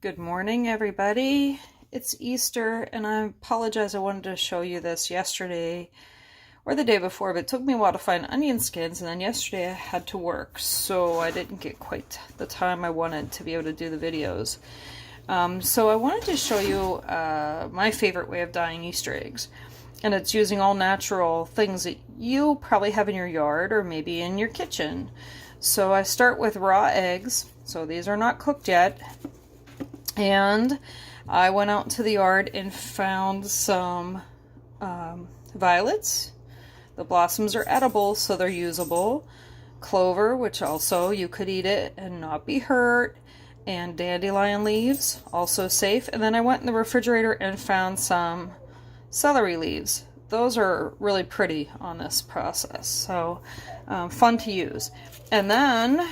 Good morning, everybody. It's Easter, and I apologize. I wanted to show you this yesterday or the day before, but it took me a while to find onion skins, and then yesterday I had to work, so I didn't get quite the time I wanted to be able to do the videos. So I wanted to show you my favorite way of dyeing Easter eggs, and it's using all natural things that you probably have in your yard or maybe in your kitchen. So I start with raw eggs, so these are not cooked yet. And I went out to the yard and found some violets. The blossoms are edible, so they're usable. Clover, which also you could eat it and not be hurt. And dandelion leaves, also safe. And then I went in the refrigerator and found some celery leaves. Those are really pretty on this process, so fun to use. And then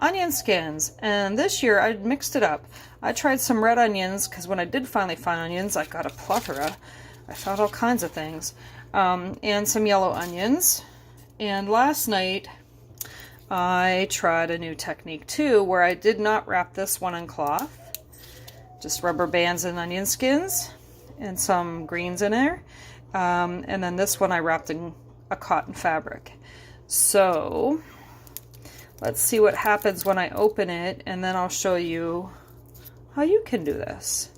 onion skins, and this year I mixed it up. I tried some red onions because when I did finally find onions, I got a plethora. I found all kinds of things, and some yellow onions. And last night I tried a new technique too, where I did not wrap this one in cloth, just rubber bands and onion skins and some greens in there, and then this one I wrapped in a cotton fabric. So let's see what happens when I open it, and then I'll show you how you can do this.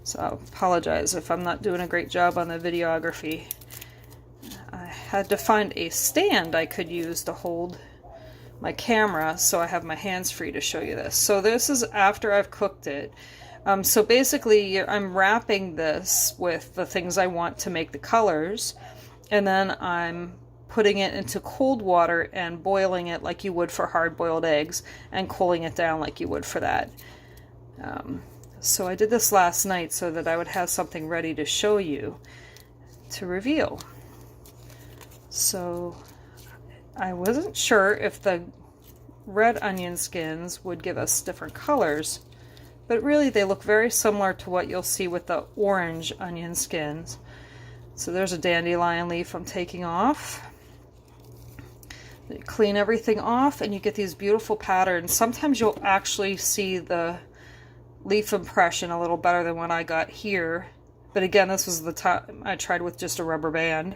So I apologize if I'm not doing a great job on the videography. I had to find a stand I could use to hold my camera so I have my hands free to show you this. So this is after I've cooked it. So basically I'm wrapping this with the things I want to make the colors, and then I'm putting it into cold water and boiling it like you would for hard-boiled eggs and cooling it down like you would for that. So I did this last night so that I would have something ready to show you to reveal. So I wasn't sure if the red onion skins would give us different colors, but really they look very similar to what you'll see with the orange onion skins. So there's a dandelion leaf I'm taking off. You clean everything off and you get these beautiful patterns. Sometimes you'll actually see the leaf impression a little better than what I got here, but again, this was the time I tried with just a rubber band.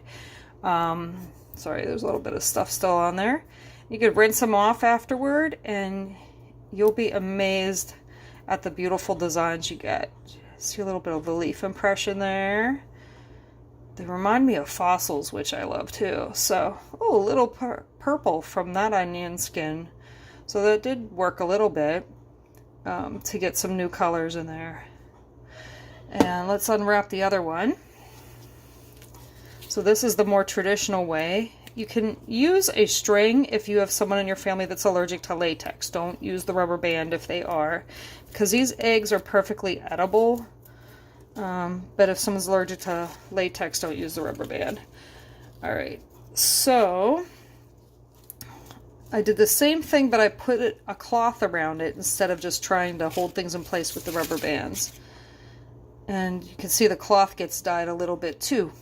Sorry, there's a little bit of stuff still on there. You could rinse them off afterward and you'll be amazed at the beautiful designs you get. See a little bit of the leaf impression there. They remind me of fossils, which I love too. So, oh, a little purple from that onion skin. So that did work a little bit to get some new colors in there. And let's unwrap the other one. So this is the more traditional way. You can use a string if you have someone in your family that's allergic to latex. Don't use the rubber band if they are, because these eggs are perfectly edible. But if someone's allergic to latex, don't use the rubber band. Alright, so I did the same thing, but I put a cloth around it instead of just trying to hold things in place with the rubber bands. And you can see the cloth gets dyed a little bit too.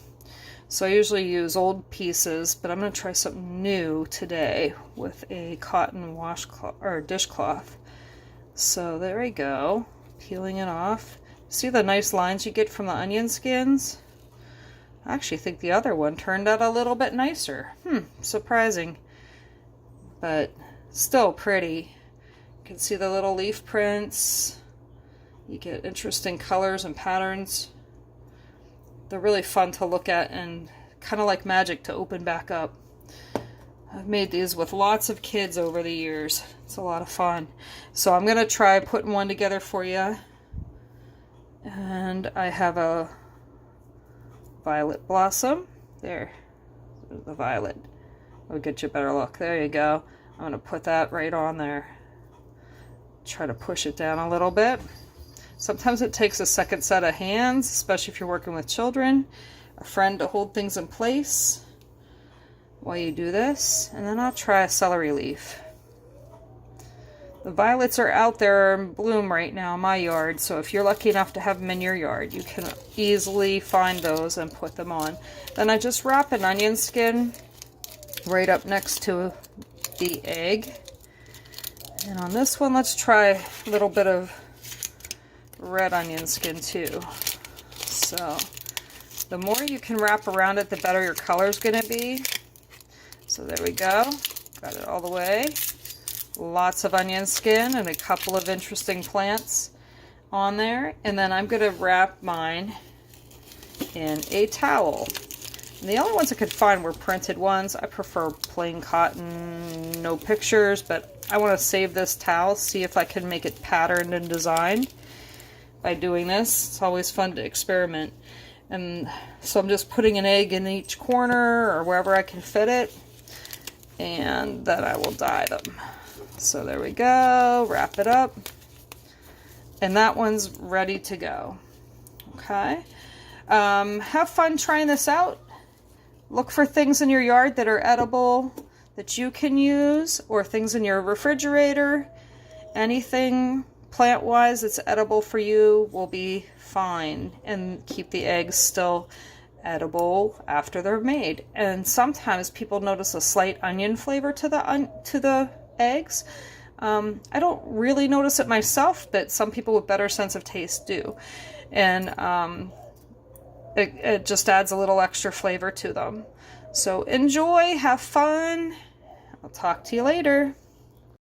So I usually use old pieces, but I'm going to try something new today with a cotton washcloth or dishcloth. So there we go, peeling it off. See the nice lines you get from the onion skins? I actually think the other one turned out a little bit nicer. Surprising. But still pretty. You can see the little leaf prints. You get interesting colors and patterns. They're really fun to look at and kind of like magic to open back up. I've made these with lots of kids over the years. It's a lot of fun. So I'm going to try putting one together for you. And I have a violet blossom. There's the violet. I'll get you a better look. There you go. I'm going to put that right on there. Try to push it down a little bit. Sometimes it takes a second set of hands, especially if you're working with children, a friend to hold things in place while you do this. And then I'll try a celery leaf. The violets are out there in bloom right now in my yard, so if you're lucky enough to have them in your yard, you can easily find those and put them on. Then I just wrap an onion skin right up next to the egg. And on this one, let's try a little bit of red onion skin too. So the more you can wrap around it, the better your color is going to be. So there we go. Got it all the way. Lots of onion skin and a couple of interesting plants on there. And then I'm going to wrap mine in a towel. And the only ones I could find were printed ones. I prefer plain cotton, no pictures, but I want to save this towel, see if I can make it patterned and designed by doing this. It's always fun to experiment. And so I'm just putting an egg in each corner or wherever I can fit it, and then I will dye them. So there we go, wrap it up, and that one's ready to go. Okay, have fun trying this out. Look for things in your yard that are edible that you can use, or things in your refrigerator. Anything plant-wise that's edible for you will be fine, and keep the eggs still edible after they're made. And sometimes people notice a slight onion flavor to the eggs. I don't really notice it myself, but some people with better sense of taste do. And it just adds a little extra flavor to them. So enjoy, have fun. I'll talk to you later.